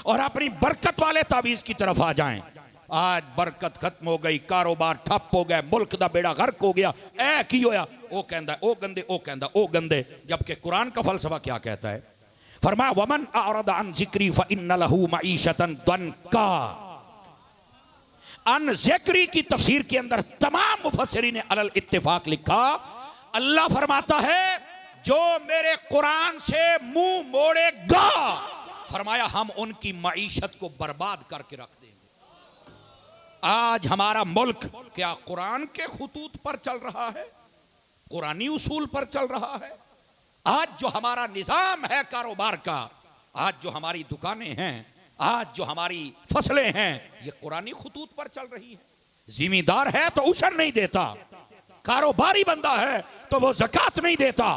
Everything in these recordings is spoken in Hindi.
और अपनी बरकत वाले तावीज की तरफ आ जाएं। आज बरकत खत्म हो गई, कारोबार ठप हो गया, मुल्क दा बेड़ा गर्क हो गया, ऐ की होया, वो कहंदा ओ गंदे, ओ कहंदा ओ गंदे। जबकि कुरान का फलसफा क्या कहता है? फरमाया वमन अअरदा अन जिक्री फइन्न लहू मईशतन दनका। अन जिक्री की तफसीर के अंदर तमाम मुफस्सिरीन ने अलल इत्तिफाक लिखा, अल्लाह फरमाता है जो मेरे कुरान से मुंह मोड़ेगा, फरमाया हम उनकी मईशत को बर्बाद करके रख देंगे। आज हमारा मुल्क क्या कुरान के खुतूत पर चल रहा है? कुरानी उसूल पर चल रहा है? आज जो हमारा निजाम है कारोबार का, आज जो हमारी दुकानें हैं, आज जो हमारी फसलें हैं, ये कुरानी खुतूत पर चल रही है। जिम्मेदार है तो उशर नहीं देता, कारोबारी बंदा है तो वो ज़कात नहीं देता,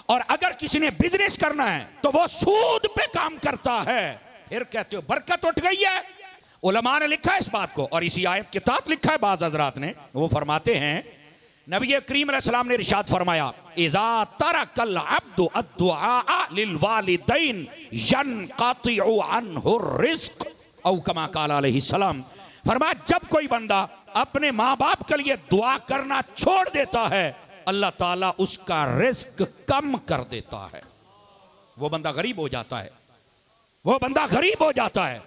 और अगर किसी ने बिजनेस करना है तो वो सूद पे काम करता है। फिर कहते हो बरकत उठ गई है। उलमा ने लिखा है इस बात को, और इसी आयत के तहत लिखा है बाज़ हज़रात ने। वो फरमाते हैं नबी करीम अलैहिस्सलाम ने इरशाद फरमाया इज़ा तरकल अब्दु अद्दुआ लिल वालिदैन यनक़तिउ अन्हु रिज़्क़ औ कमा क़ाल अलैहिस्सलाम। फरमाया जब कोई बंदा अपने माँ बाप के लिए दुआ करना छोड़ देता है, अल्लाह ताला उसका रिस्क कम कर देता है। वो बंदा गरीब हो जाता है, वो बंदा गरीब हो जाता है।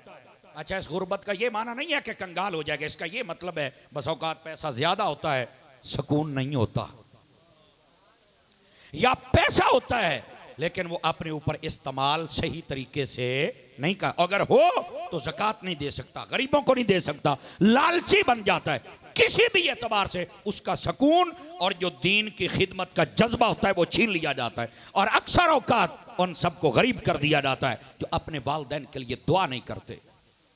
अच्छा, इस गुर्बत का ये माना नहीं है कि कंगाल हो जाएगा। इसका ये मतलब है बस औकात पैसा ज्यादा होता है, सुकून नहीं होता, या पैसा होता है लेकिन वो अपने ऊपर इस्तेमाल सही तरीके से नहीं कर, अगर हो तो ज़कात नहीं दे सकता, गरीबों को नहीं दे सकता, लालची बन जाता है, किसी भी एतबार से उसका सुकून और जो दीन की खिदमत का जज्बा होता है वो छीन लिया जाता है। और अक्सर औकात उन सबको गरीब कर दिया जाता है जो अपने वालिदैन के लिए दुआ नहीं करते।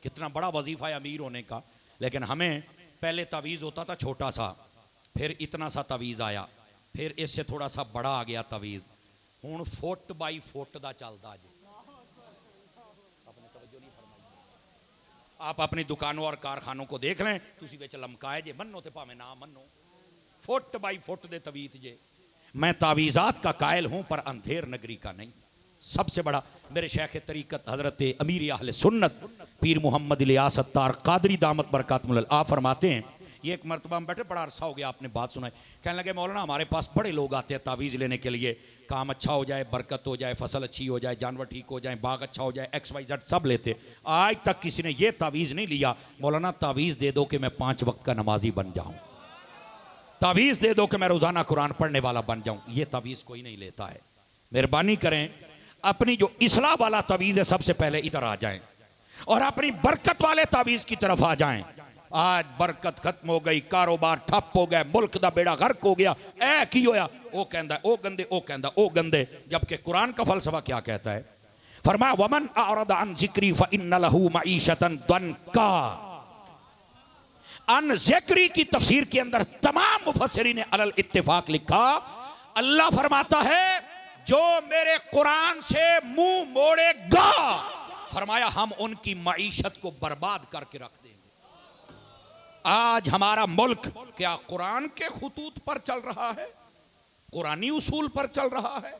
कितना बड़ा वजीफा है अमीर होने का, लेकिन हमें पहले तावीज़ होता था छोटा सा, फिर इतना सा तावीज़ आया, फिर इससे थोड़ा सा बड़ा आ गया तावीज़, हुण फुट बाई फुट दा चलदा जी। आप अपनी दुकानों और कारखानों को देख लें, तुसी विच लमकाए जे, मन्नो ते भावें ना मन्नो, फुट बाई फुट दे तवीज़ जे। मैं तावीज़ात का कायल हूं पर अंधेर नगरी का नहीं। सबसे बड़ा मेरे शेख तरीक़त हज़रत अमीर अहले सुन्नत पीर मोहम्मद इलियास सत्तार कादरी दामत बरकातुहुल आप फरमाते हैं, ये एक मरतबा हम बैठे, बड़ा अरसा हो गया आपने बात सुनाई, कहने लगे मौलाना हमारे पास बड़े लोग आते हैं तावीज़ लेने के लिए, काम अच्छा हो जाए, बरकत हो जाए, फसल अच्छी हो जाए, जानवर ठीक हो जाए, बाग अच्छा हो जाए, XYZ सब लेते। आज तक किसी ने ये तावीज़ नहीं लिया मौलाना तावीज़ दे दो कि मैं 5 वक्त का नमाजी बन जाऊँ, तावीज़ दे दो कि मैं रोज़ाना कुरान पढ़ने वाला बन जाऊँ। ये तावीज़ कोई नहीं लेता है। मेहरबानी करें, अपनी जो इस्लाह वाला तावीज़ है सबसे पहले इधर आ जाएं और अपनी बरकत वाले तावीज़ की तरफ आ जाएं। आज बरकत खत्म हो गई, कारोबार ठप हो गया, मुल्क दा बेड़ा गर्क हो गया, ऐ की होया, वो कहंदा ओ गंदे, ओ कहंदा ओ गंदे। जबकि कुरान का फलसफा क्या कहता है? फरमाया वमन अअरदा अन जिक्री फइन्न लहू मईशतन दनका। अन जिक्री की तफसीर के अंदर तमाम मुफस्सिरीन ने अलल इत्तिफाक लिखा, अल्लाह फरमाता है जो मेरे कुरान से मुंह मोड़ेगा, फरमाया हम उनकी मईशत को बर्बाद करके रख देंगे। आज हमारा मुल्क क्या कुरान के खुतूत पर चल रहा है? कुरानी उसूल पर चल रहा है?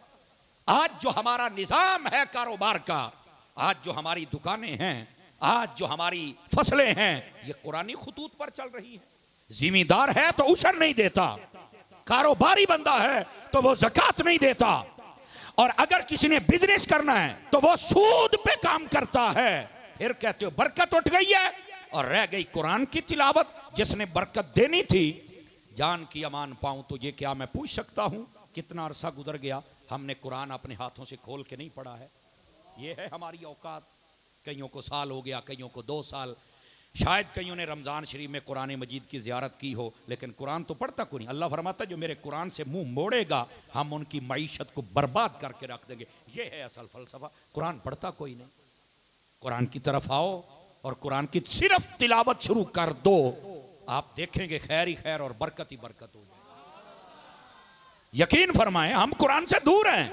आज जो हमारा निजाम है कारोबार का, आज जो हमारी दुकानें हैं, आज जो हमारी फसलें हैं, ये कुरानी खुतूत पर चल रही है। जिम्मेदार है तो उशर नहीं देता, कारोबारी बंदा है तो वो ज़कात नहीं देता, और अगर किसी ने बिजनेस करना है तो वो सूद पे काम करता है। फिर कहते हो बरकत उठ गई है और रह गई कुरान की तिलावत। जिसने बरकत देनी थी, जान की अमान पाऊं तो ये क्या मैं पूछ सकता हूं कितना अरसा गुजर गया, हमने कुरान अपने हाथों से खोल के नहीं पढ़ा है। ये है हमारी औकात। कईयों को साल हो गया, कईयों को 2 साल, शायद कईयों ने रमज़ान शरीफ में कुरान मजीद की ज़ियारत की हो, लेकिन कुरान तो पढ़ता कोई नहीं। अल्लाह फरमाता है जो मेरे कुरान से मुंह मोड़ेगा हम उनकी मईशत को बर्बाद करके रख देंगे। ये है असल फ़लसफ़ा। कुरान पढ़ता कोई नहीं। कुरान की तरफ आओ और कुरान की सिर्फ तिलावत शुरू कर दो, आप देखेंगे खैर ही खैर और बरकत ही बरकत हो जाए। यकीन फरमाएं, हम कुरान से दूर हैं।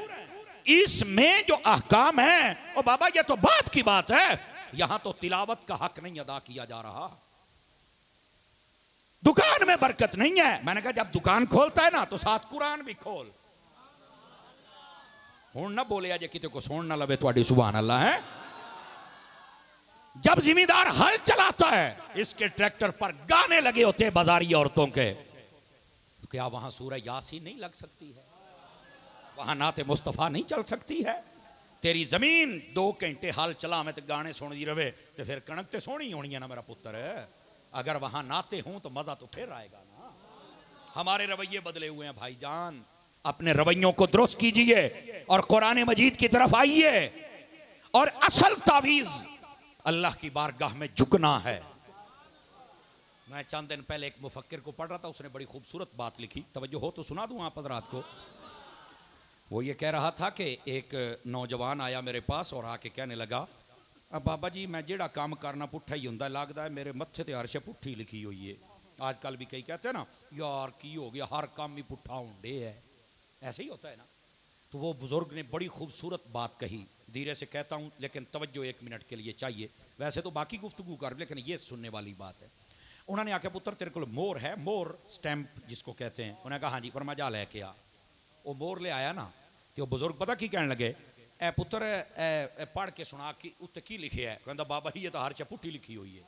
इसमें जो अहकाम है, ओ बाबा ये तो बात की बात है, यहां तो तिलावत का हक नहीं अदा किया जा रहा। दुकान में बरकत नहीं है। मैंने कहा जब दुकान खोलता है ना तो साथ कुरान भी खोल। हुण ना बोले अजे किते को सुन ना लवे, तुहाडी सुभान अल्लाह है। जब जिम्मेदार हल चलाता है, इसके ट्रैक्टर पर गाने लगे होते हैं बाजारी औरतों के, तो क्या वहां सूरह यासीन नहीं लग सकती है? वहां नाते मुस्तफा नहीं चल सकती है? तेरी जमीन 2 घंटे हल चला में तो गाने सुनती रहे तो फिर कणक तो सोनी होनी है ना मेरा पुत्र। अगर वहां नाते हूं तो मजा तो फिर आएगा ना। हमारे रवैये बदले हुए हैं भाईजान, अपने रवैयों को दुरुस्त कीजिए और कुरान मजीद की तरफ आइए। और असल तावीज अल्लाह की बारगाह में झुकना है। मैं चंद दिन पहले एक मुफक्किर को पढ़ रहा था, उसने बड़ी खूबसूरत बात लिखी, तवज्जो हो तो सुना दूं आप हज़रात को। वो ये कह रहा था कि एक नौजवान आया मेरे पास और आके कहने लगा, अब बाबा जी मैं जेड़ा काम करना पुट्ठा ही होंदा लगदा है, मेरे मत्थे ते हर शे पुट्ठी लिखी हुई है। आजकल भी कई कहते हैं ना यार की हो गया, हर काम ही पुट्ठा होंडे है, ऐसे ही होता है ना। तो वो बुजुर्ग ने बड़ी खूबसूरत बात कही, धीरे से कहता हूँ लेकिन तवज्जो 1 मिनट के लिए चाहिए। वैसे तो बाकी गुफ्तगू कर, लेकिन ये सुनने वाली बात है। उन्होंने आके पुत्र तेरे को मोर है, मोर स्टैंप जिसको कहते हैं। उन्होंने कहा हाँ जी, फरमा जा लेके आ। वो मोर ले आया ना, तो बुजुर्ग पता की कहने लगे, ए पुत्र ए पढ़ के सुना कि उत्ते की लिखे है। कहता बाबा जी ये तो हर च पुट्ठी लिखी हुई है।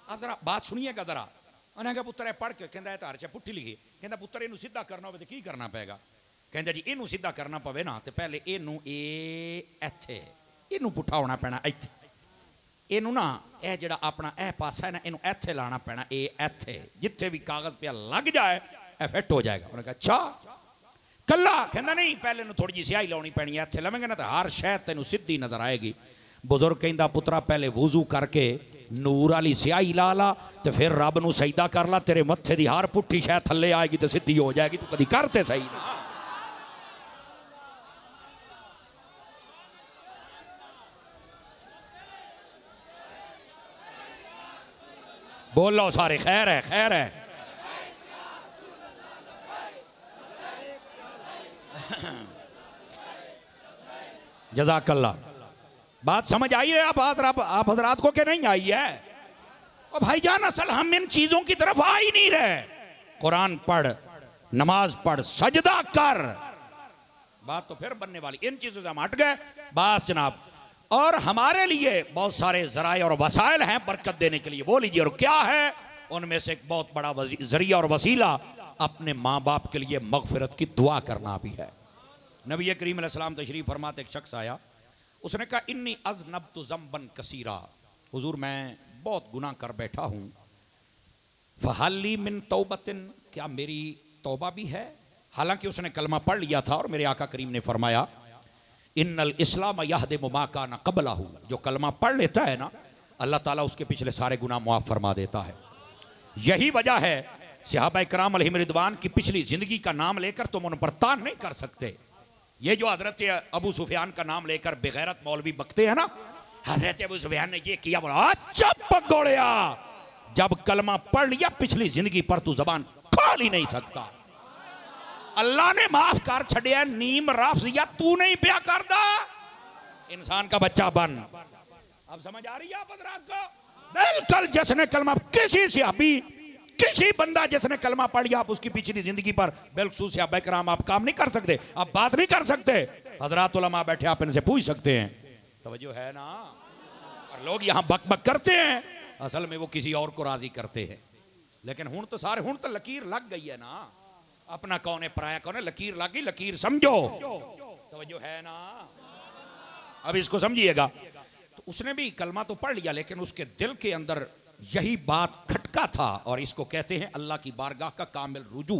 आप जरा बात सुनिएगा जरा। उन्हें कहा पुत्र पढ़ के, कहता है तो हर च पुट्ठी लिखी। कहता पुत्र इनू सीधा करना हो तो की करना पेगा? कहता जी इनू सीधा करना पवे ना तो पहले इनू इत्थे इनू पुट्ठा होना पैना इत्थे, इनू ना ए जड़ा अपना ए पासा है ना इनू इत्थे लाना पैना, ए इत्थे जिथे भी कागज पे लग जाए ए फिट हो जाएगा। उन्होंने कहा अच्छा कला? कहना नहीं, पहले इनू थोड़ी जी स्याही लानी पैनी है, इत्थे लवेंगे ना तो हर शय तेनू सीधी नजर आएगी। बुजुर्ग कहता पुत्रा पहले वुजू करके नूर वाली स्याही ला ला तो फिर रब नू सजदा कर ला, तेरे मत्थे दी हर पुट्ठी शय थल्ले आएगी तो सीधी हो जाएगी। तू कदी करते सही ना। बोलो सारे खैर है, खैर है। जज़ाकल्लाह। बात समझ आई है आप हजरात को कि नहीं आई है? और भाईजान असल हम इन चीजों की तरफ आ ही नहीं रहे। कुरान पढ़, नमाज पढ़, सजदा कर, बात तो फिर बनने वाली। इन चीजों से हम हट गए बस जनाब। और हमारे लिए बहुत सारे जराए और वसाइल हैं बरकत देने के लिए, वो लीजिए। और क्या है उनमें से एक बहुत बड़ा जरिया और वसीला अपने माँ बाप के लिए मगफिरत की दुआ करना भी है। नबी करीम अलैहिस्सलाम तशरीफ फरमाते, एक शख्स आया, उसने कहा इन्नी अज़नबतु ज़ंबन कसीरा, हुजूर मैं बहुत गुनाह कर बैठा हूँ, फ़हल्ली मिन तौबतिन, क्या मेरी तौबा भी है? हालांकि उसने कलमा पढ़ लिया था और मेरे आका करीम ने फरमाया इन्नल इस्लाम यहदिमु मा काना क़ब्लहु, जो कलमा पढ़ लेता है ना अल्लाह ताला उसके पिछले सारे गुनाह मुआफ़ फरमा देता है। यही वजह है सहाबा किराम अलैहिम रिदवान की पिछली जिंदगी का नाम लेकर तुम उन पर तान नहीं कर सकते। ये जो हजरत अबू सुफियान का नाम लेकर बेगैरत मौलवी बकते हैं ना, हजरत अबू सुफियान ने ये किया, बोला अच्छा पगोड़िया, जब कलमा पढ़ लिया पिछली जिंदगी पर तू जबान खोल ही नहीं सकता। अल्लाह ने माफ कर छड़िया, नीम रफ या तू नहीं पिया करदा, इंसान का बच्चा बन। अब समझ आ रही है आप हजरात को? बिल्कुल जिसने कलमा, किसी सहाबी, किसी बंदा जिसने कलमा पढ़ लिया आप उसकी पिछली जिंदगी पर बिल्कुल सहाबा किराम आप काम नहीं कर सकते, आप बात नहीं कर सकते। हजरात उलमा बैठे आप इनसे पूछ सकते हैं, तवज्जो है ना? और लोग यहाँ बक बक करते हैं, असल में वो किसी और को राजी करते हैं। लेकिन हुण तो सारे, हुण तो लकीर लग गई है ना, अपना कौन है पराया कौन है, लकीर लग गई, लकीर समझो, तवज्जो है ना? अब इसको समझिएगा। तो उसने भी कलमा तो पढ़ लिया लेकिन उसके दिल के अंदर यही बात खटका था, और इसको कहते हैं अल्लाह की बारगाह का कामिल रुजू।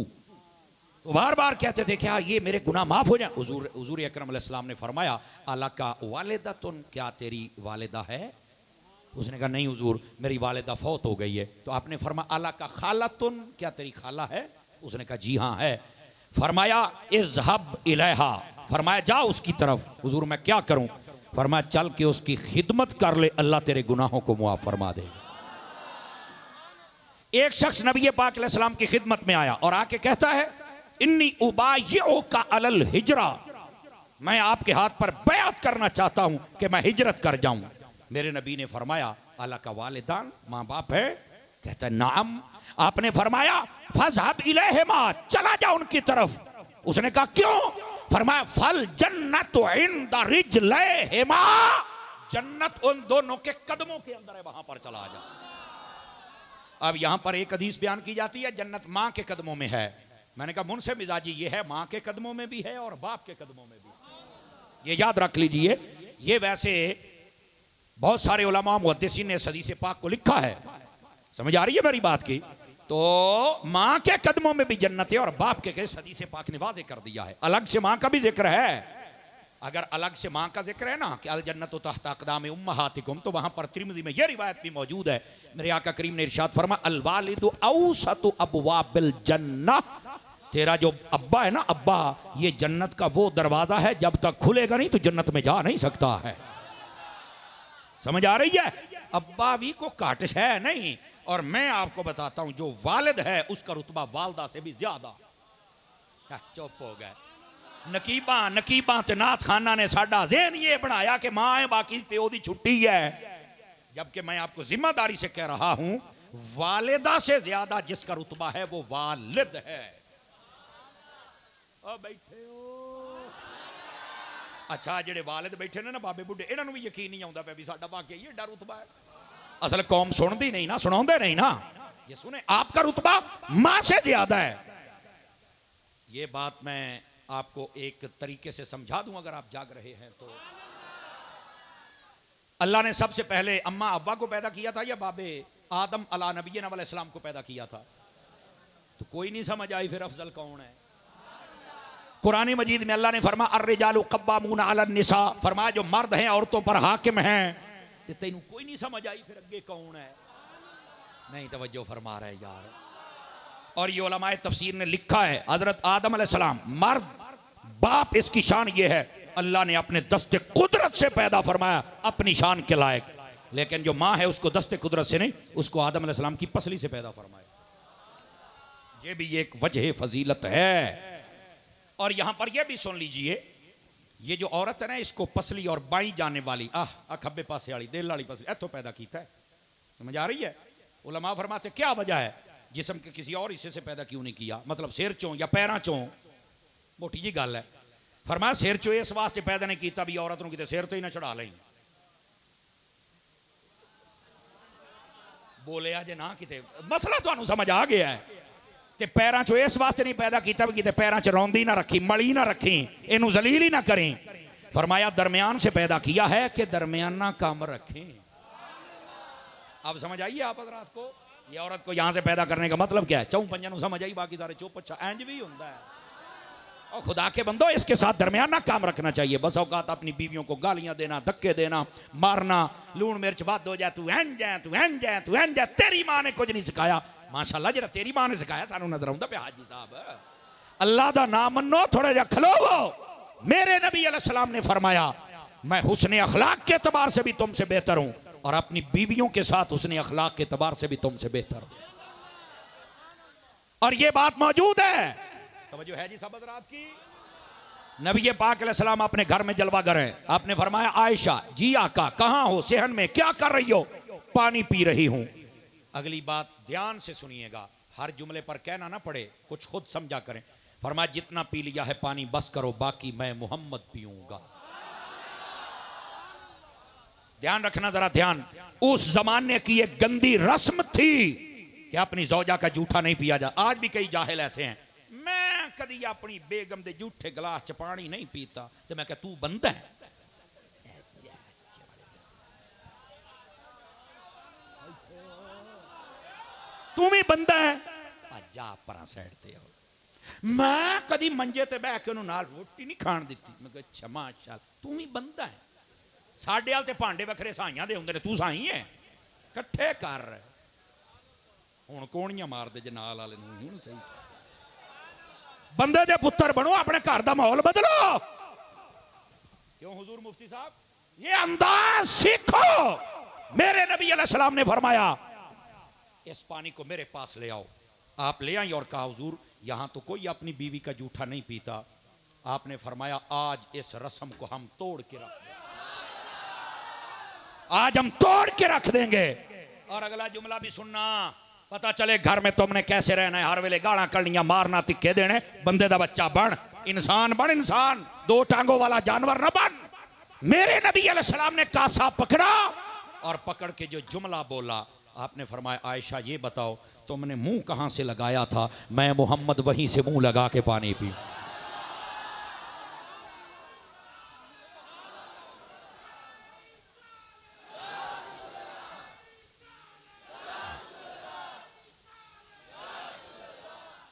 तो बार बार कहते थे क्या ये मेरे गुनाह माफ हो जाए? हुजूर अकरम अलैहिस्सलाम ने फरमाया अला का वालिदतुन, क्या तेरी वालिदा है? उसने कहा नहीं हुजूर मेरी वालिदा फौत हो गई है। तो आपने फरमाया अला का खालातुन, क्या तेरी खाला है? उसने कहा जी हाँ है। फरमाया इज़हब इलैहा, फरमाया जा उसकी तरफ। हुजूर मैं क्या करूं? फरमाया चल के उसकी खिदमत कर ले, अल्लाह तेरे गुनाहों को मुआफ फरमा देगा। एक शख्स नबी पाक अलैहिस्सलाम की खिदमत में आया और आके कहता है इन्नी उबायिउका अलल हिजरा, मैं आपके हाथ पर बैअत करना चाहता हूं कि मैं हिजरत कर जाऊं। मेरे नबी ने फरमाया अला का वालिदान, माँ बाप है? कहता है नाम। आपने फरमाया फज़हब इलैहिमा, चला जा उनकी तरफ। उसने कहा क्यों? फरमाया फल जन्नत इंद रिजलैहिमा, जन्नत उन दोनों के कदमों के अंदर है, वहां पर चला जा। अब यहां पर एक हदीस बयान की जाती है जन्नत मां के कदमों में है। मैंने कहा मुनसे मिजाजी ये है मां के कदमों में भी है और बाप के कदमों में भी, ये याद रख लीजिए। ये वैसे बहुत सारे उलमा मुहद्दिसीन ने हदीस पाक को लिखा है, समझ आ रही है मेरी बात की। तो मां के कदमों में भी जन्नत है और बाप के हदीस पाक ने वाज़ेह कर दिया है। अलग से मां का भी जिक्र है, अगर अलग से मां का जिक्र है ना कि अल जन्नतु तहत अक़दाम उम्महातिकुम, तो वहां पर तिरमिज़ी में यह रिवायत भी मौजूद है। मेरे आका करीम ने इरशाद फरमा अल वालिदु औसतु अबवाबिल जन्नह, तेरा जो अब्बा है ना, अब्बा ये जन्नत का वो दरवाजा है जब तक खुलेगा नहीं तो जन्नत में जा नहीं सकता है। समझ आ रही है? अब्बा भी को काटिश है नहीं। और मैं आपको बताता हूं जो वालिद है उसका रुतबा वालदा से भी ज्यादा। चुप हो गए। नकीबा नकीबा ते नाथ खाना ने साडा ज़हन ये बनाया कि मां है बाकी प्यो दी छुट्टी है, जबकि मैं आपको जिम्मेदारी से कह रहा हूं वालिदा से ज्यादा जिसका रुतबा है वो वालिद है। बैठे हो अच्छा, जेडे वालिद बैठे ने ना बाबे बुढ़े, इन्होंने भी यकीन नहीं आता पे भी साडा वाकई ये डर रुतबा है। असल कौम सुनती नहीं ना, सुनाते नहीं ना। ये सुने आपका रुतबा मां से ज्यादा है। ये बात मैं आपको एक तरीके से समझा दूं अगर आप जाग रहे हैं तो। अल्लाह ने सबसे पहले अम्मा अव्वा को पैदा किया था या बाबे आदम अला नबीना अलैहिस्सलाम को पैदा किया था? तो कोई नहीं समझ आई फिर अफजल कौन है। कुरान मजीद में अल्लाह ने फरमा अर्रिजालु कव्वामूना अलन निसा, फरमाया जो मर्द हैं औरतों पर हाकिम हैं। तो तेनू कोई नहीं समझ आई फिर अगे कौन है? नहीं तवज्जो फरमा रहे यार। और ये उलमाए तफसीर ने लिखा है हजरत आदम अलैहिस्सलाम मर्द बाप, इसकी शान ये है अल्लाह ने अपने दस्ते कुदरत से पैदा फरमाया अपनी शान के लायक। लेकिन जो माँ है उसको दस्ते कुदरत से नहीं, उसको आदम अलैहिस्सलाम की पसली से पैदा फरमाया। ये भी एक वजह फजीलत है। और यहां पर यह भी सुन लीजिए, ये जो औरत है ना इसको पसली और बाई जाने वाली खब्बे पासे वाली दिल वाली पसली इतो पैदा किया है। समझ आ रही है? उलमा फरमाते क्या वजह है जिस्म के किसी और हिस्से से पैदा क्यों नहीं किया, मतलब सिर चों या पैरों चों? मोटी जी गल है। फरमाया सिर चो इस वास्ते पैदा नहीं किया भी औरत किते सिर तो ही ना चढ़ा लें। बोलिया जे ना किते मसला तुहानू समझ आ गया है। ते पैरों चो इस वास्ते नहीं पैदा किया भी किते पैरों च रौंदी ना रखी, मली ना रखी, इनू जलील ही ना करें। फरमाया दरमियान से पैदा किया है कि दरमियाना काम रखें। अब समझ आइए आप हजरात को, ये औरत को यहां से पैदा करने का मतलब क्या है? चौं पंजा समझ आई, बाकी सारे चुप। अच्छा इंज भी होता है। और खुदा के बंदो इसके साथ दरमियाना काम रखना चाहिए। बस औकात अपनी बीवियों को गालियां देना, धक्के देना, मारना, लून मिर्च बद हो जाए, तू इंज है, तू इंज है, तू इंज है, तेरी मां ने कुछ नहीं सिखाया। माशाल्लाह जरा तेरी मां ने सिखाया सानू नजर आउंदा पे हाजी साहब। अल्लाह दा नाम मनो, थोड़ा जा खलोवो। मेरे नबी अलैहिस्सलाम ने फरमाया मैं हुस्न अखलाक के एतबार से भी तुमसे बेहतर हूं और अपनी बीवियों के साथ हुस्न अखलाक के एतबार से भी तुमसे बेहतर हूं। और ये बात मौजूद है, तवज्जो है जी सब हज़रात की। नबी पाक अलैहिस्सलाम अपने घर में जलवा गर है। आपने फरमाया आयशा जी आका कहां हो? सेहन में। क्या कर रही हो? पानी पी रही हूं। अगली बात ध्यान से सुनिएगा, हर जुमले पर कहना ना पड़े, कुछ खुद समझा करें। फरमाया जितना पी लिया है पानी बस करो, बाकी मैं मोहम्मद पीऊंगा। ध्यान रखना जरा ध्यान। उस जमाने की एक गंदी रस्म थी कि अपनी जौजा का जूठा नहीं पिया जा। आज भी कई जाहिल ऐसे हैं, मैं कभी अपनी बेगम दे जूठे गिलास च पानी नहीं पीता। तो मैं कह तू बंदा है? तू भी बंदा है? जा परा साइड ते हो। मैं कभी मंजे ते बह के उन्होंने नाल रोटी नहीं खान दी। मैं कहा अच्छा माशाअल्लाह, तू भी बंदा है? साडे वाल ते भांडे वखरे साइयां दे हुंदे ने, तू साई है? कट्ठे कर हुण कोणियां मार दे जे नाल वाले नूं हुण सही। बंदे दे पुत्तर बनो, अपने घर दा माहौल बदलो। क्यों हुजूर मुफ्ती साहब? ये अंदाज सीखो। मेरे नबी अलैहिस्सलाम ने फरमाया इस पानी को मेरे पास ले आओ। आप ले आई और कहा हुजूर यहां तो कोई अपनी बीवी का जूठा नहीं पीता। आपने फरमाया आज इस रस्म को हम तोड़ के रख देंगे, आज हम तोड़ के रख देंगे। और अगला जुमला भी सुनना, पता चले घर में तुमने कैसे रहना है। हर वेले गाला कड़नियां मारना, तिखे देने, बंदे दा बच्चा बन। इंसान बन, इंसान, दो टांगों वाला जानवर न बन। मेरे नबी अलैहिस्सलाम ने कासा पकड़ा और पकड़ के जो जुमला बोला, आपने फरमाया आयशा ये बताओ तुमने मुंह कहां से लगाया था? मैं मोहम्मद वहीं से मुंह लगा के पानी पी।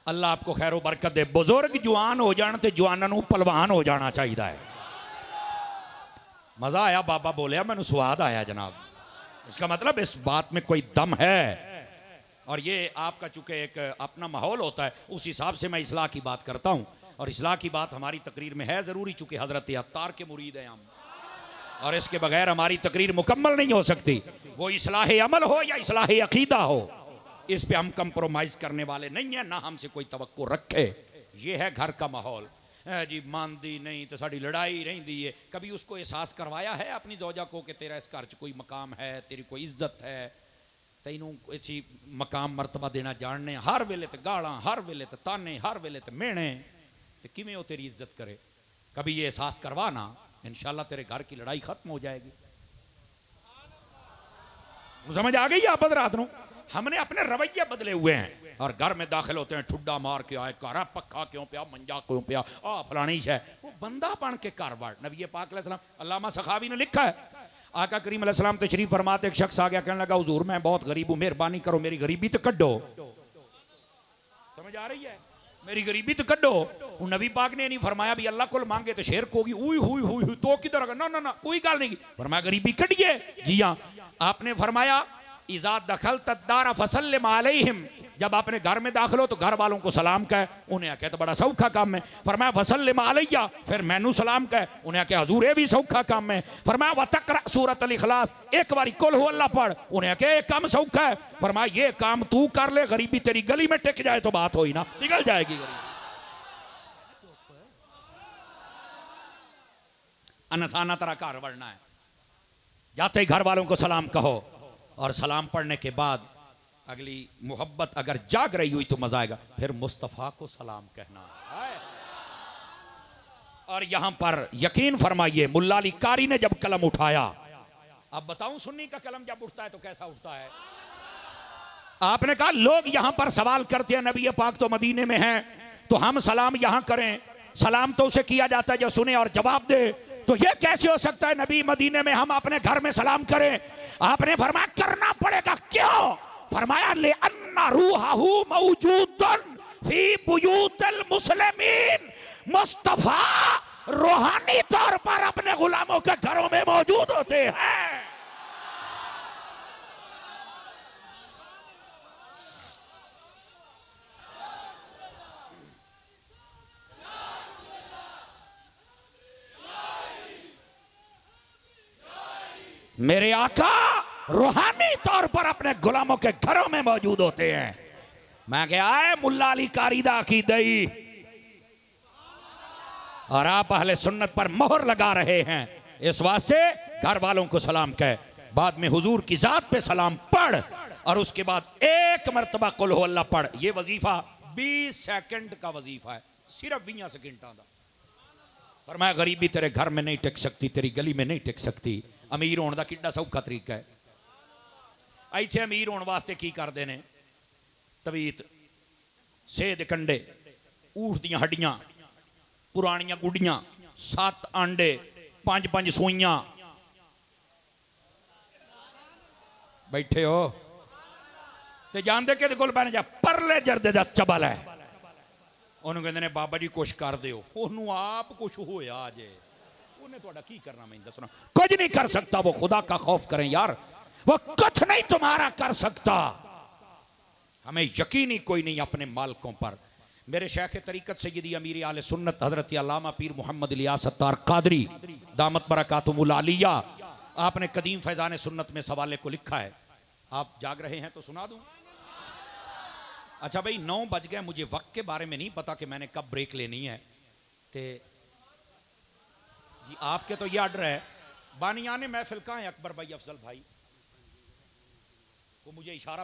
अल्लाह आपको खैर बरकत दे। बुजुर्ग जवान हो जान तो जवानों पहलवान हो जाना चाहिए है। मजा आया, बाबा बोलिया मैंने स्वाद आया जनाब। इसका मतलब इस बात में कोई दम है। और ये आपका चूंकि एक अपना माहौल होता है, उस हिसाब से मैं इस्लाह की बात करता हूं। और इस्लाह की बात हमारी तकरीर में है ज़रूरी, चूंकि हज़रत अत्तार के मुरीद हैं हम, और इसके बगैर हमारी तकरीर मुकम्मल नहीं हो सकती। वो इस्लाह अमल हो या इस्लाह अकीदा हो, इस पे हम कंप्रोमाइज़ करने वाले नहीं है, ना हमसे कोई तवक्को रखे। ये है घर का माहौल जी। मानदी नहीं तो साड़ी लड़ाई रही है। कभी उसको एहसास करवाया है अपनी जोजा को कि तेरा इस घर च कोई मकाम है, तेरी कोई इज्जत है, तैनू इसी मकाम मरतबा देना जानने? हर वेले तो गाला, हर वेले तो ताने, हर वेले तो मेहने, तो किमें वो तेरी इज्जत करे? कभी ये एहसास करवाना, इंशाल्लाह तेरे घर की लड़ाई खत्म हो जाएगी। समझ आ गई आप रात को? हमने अपने रवैये बदले हुए हैं और घर में दाखिल होते हैं ठुड्डा मार के आए, कारा पक्का क्यों पिया, मंजा क्यों पिया, फलानी है। वो बंदा बन के कारवाड़। नबी पाक अलैहिस्सलाम, अल्लामा सखावी ने लिखा है, आका करीम अलैहिस्सलाम तशरीफ फरमाते एक शख्स आ गया, कहने लगा हुजूर मैं बहुत गरीब हूं, मेहरबानी करो मेरी गरीबी तो कड्डो। समझ आ रही है? मेरी गरीबी तो कड्डो। नबी पाक ने नहीं फरमाया भी अल्लाह को मांगे तो शेर कोगी हुई हुई हुई तो किधर, ना ना ना कोई गल नहीं। फरमाया गरीबी कटिए। जी हाँ, आपने फरमाया इज़ा दखल तद्दारा फसल्लिम अलैहिम, जब आपने घर में दाखिल हो तो घर वालों को सलाम कहे। उन्हें क्या तो बड़ा सौखा काम है। फरमाया फसल्लिम अलैया, फिर मैनू सलाम कहे। उन्हें क्या हजूर ये भी सौखा काम है। फरमाया वतकरा सूरत अल इखलास, एक बारी कुल हु अल्लाह पढ़। उन्हें क्या ये काम सौखा है। फरमाया ये काम तू कर ले, गरीबी तेरी गली में टिक जाए तो बात हो ही ना, निकल जाएगी गरीबी। अनसाना तरह घर बढ़ना है, जाते ही घर वालों को सलाम कहो और सलाम पढ़ने के बाद अगली मोहब्बत अगर जाग रही हुई तो मजा आएगा। फिर मुस्तफा को सलाम कहना। और यहां पर यकीन फरमाइए, मुल्ला अली कारी ने जब कलम उठाया, अब बताऊं सुन्नी का कलम जब उठता है तो कैसा उठता है? आपने कहा लोग यहां पर सवाल करते हैं नबी पाक तो मदीने में हैं, तो हम सलाम यहां करें। सलाम तो उसे किया जाता है जो सुने और जवाब दे, तो यह कैसे हो सकता है नबी मदीने में हम अपने घर में सलाम करें? आपने फरमाया करना पड़ेगा। क्यों? फरमाया ले अन्ना रूहहू मौजूदन फी बुयूतिल मुस्लिमीन, मुस्तफा रूहानी तौर पर अपने गुलामों के घरों में मौजूद होते हैं। मेरे आका रूहानी तौर पर अपने गुलामों के घरों में मौजूद होते हैं। मैं गया है मुल्ला अली कारीदा अकीदई, और आप अहले सुन्नत पर मोहर लगा रहे हैं। इस वास्ते घर वालों को सलाम कह, बाद में हुजूर की जात पे सलाम पढ़, और उसके बाद एक मरतबा कुल हु अल्लाह पढ़। ये वजीफा 20 सेकंड का वजीफा है, सिर्फ 20 सेकंडा का। फरमाया गरीबी तेरे घर में नहीं टिक सकती, तेरी गली में नहीं टिक सकती। अमीर होने का किड्डा सौखा तरीका है। ऐसे अमीर होने वास्ते की करते हैं? तवीत, सेध कंडे, ऊठ दियां हड्डियां, पुरानियां गुडियां, 7 आंडे, 5 सूइयां। बैठे हो ते जानते कि कोल पैने जा परले जरदे दा चबल है। उन्होंने कहते ने बाबा जी कुछ कर दो, उन्होंने आप कुछ होया जे, उन्हें थोड़ा की करना मैं दसना? कुछ नहीं कर सकता। वो खुदा का खौफ करें यार, वो कुछ नहीं तुम्हारा कर सकता। हमें यकीन ही कोई नहीं अपने मालिकों पर। मेरे शेख तरीकत सय्यदी अमीर आले सुन्नत हजरत अल्लामा पीर मोहम्मद इलियास अत्तार कादरी दामत बरकातुहुल आलिया, आपने कदीम फैजान सुन्नत में सवाले को लिखा है। आप जाग रहे हैं तो सुना दूं? अच्छा भाई 9 बज गए, मुझे वक्त के बारे में नहीं पता कि मैंने कब ब्रेक लेनी है। ते आपके तो ये आर्डर है। बानियाने महफिल कहां है? अकबर भाई, अफजल भाई, वो मुझे इशारा